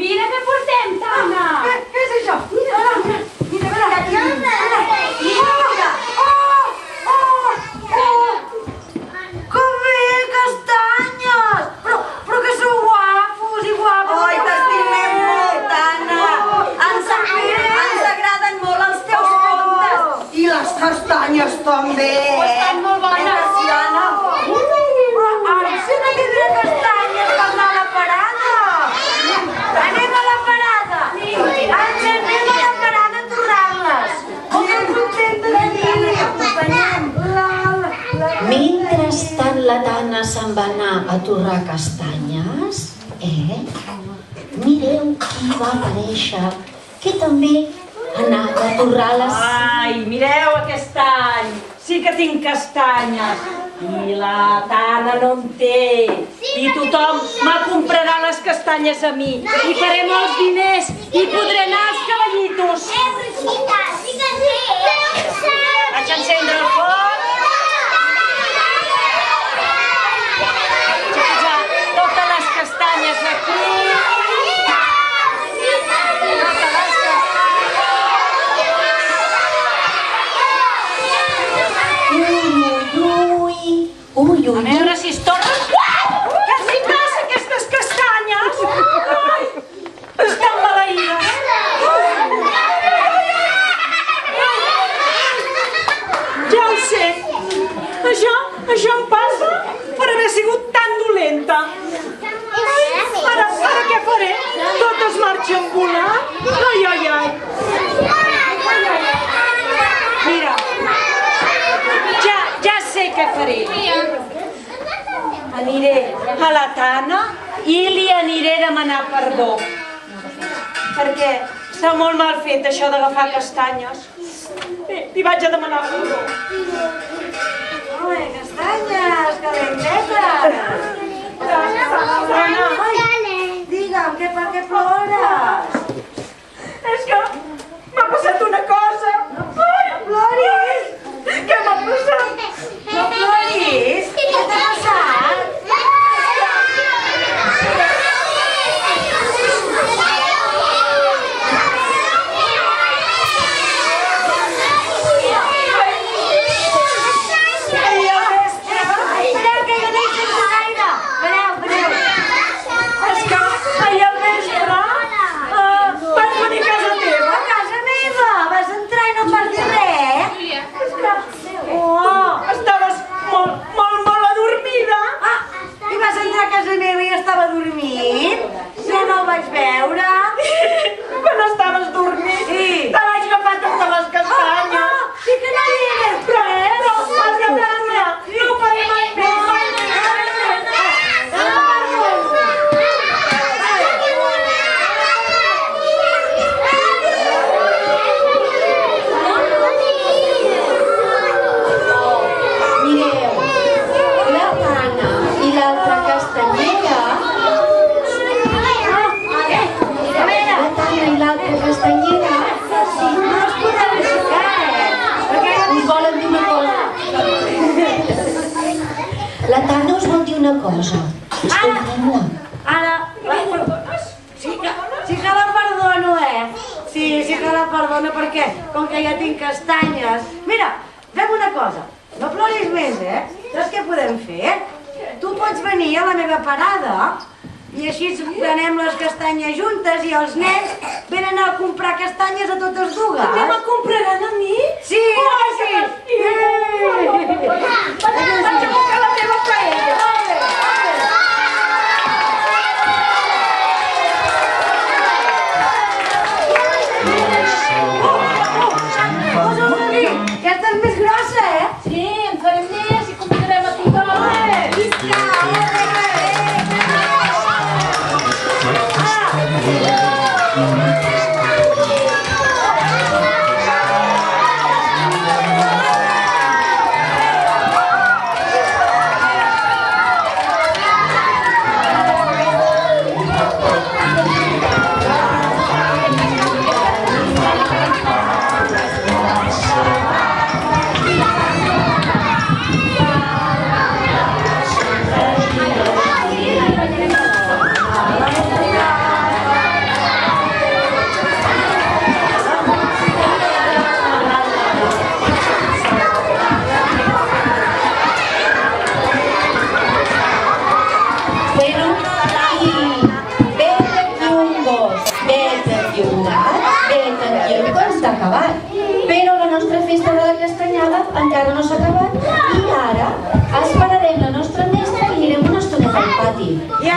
Mira què portem, Tana! Què és això? Mira, mira, mira! Que bé, castanyes! Però que sou guapos i guapos! Oi, t'estimem molt, Tana! Ens agraden molt els teus contes! I les castanyes també! Estan molt bones! Però ara sí que tindré castanyes per anar a la parada! Anem a la parada! Ens anem a la parada a torrar-les! Com contenta de dir-li! Acompanyem! Mentrestant la Tana se'n va anar a torrar castanyes, mireu qui va aparèixer, que també anava a torrar-les. Ai, mireu aquest any, sí que tinc castanyes. I la Tana no en té. I tothom me comprarà les castanyes a mi. I faré molts diners i podré anar als cavallitos. Vaig encendre el foc. Vaig posar totes les castanyes aquí. Ui, A veure si es tornen. Què els hi passa, aquestes castanyes? Ai, estan maleïdes. Ja ho sé. Això em passa per haver sigut tan dolenta. Ara què faré? Totes marxen volant? Ai, ai, ai. Mira, ja sé què faré. Aniré a la Tana i li aniré a demanar perdó. Perquè està molt mal fet això d'agafar castanyes. Li vaig a demanar perdó. Oi, castanyes, calentetes! Digue'm, per què plores? És que m'ha passat una cosa. Ai, Ploris! què m'ha passat? No ploris! Què t'ha passat? Ahir al vespre. Espereu, que jo no hi sento gaire! Espereu! És que ahir al vespre vaig venir a casa teva. A casa meva! Vas entrar i no em vas dir res? Oh! Estaves molt adormida. Ah, i vas entrar a casa meva i estava dormint? Ja no el vaig veure? Quan estaves dormint, Sí. te vaig agafar totes les castanyes. Sí que no hi eres, Però has de perdre. No ho faré mai més. Mireu, la Tana i l'altra castanyera, la Tana i l'altra castanyera, No es podran aixecar, us volen dir una cosa. La Tana us vol dir una cosa. Escoltem-la. Ara, sí que la perdono, Sí que la perdono perquè, com que ja tinc castanyes... Mira, fem una cosa. No ploris més, Saps què podem fer? Tu pots venir a la meva parada i així prenem les castanyes juntes i els nens venen a comprar castanyes a totes dues. També me compraran a mi? Sí, sí. Vaig a buscar la teva paella. Aquesta és més grossa, Sí, en farem més i convidarem a tothom. acabat. Però la nostra festa de la castanyada encara no s'ha acabat i ara esperarem la nostra mestra i anirem una estoneta al pati. I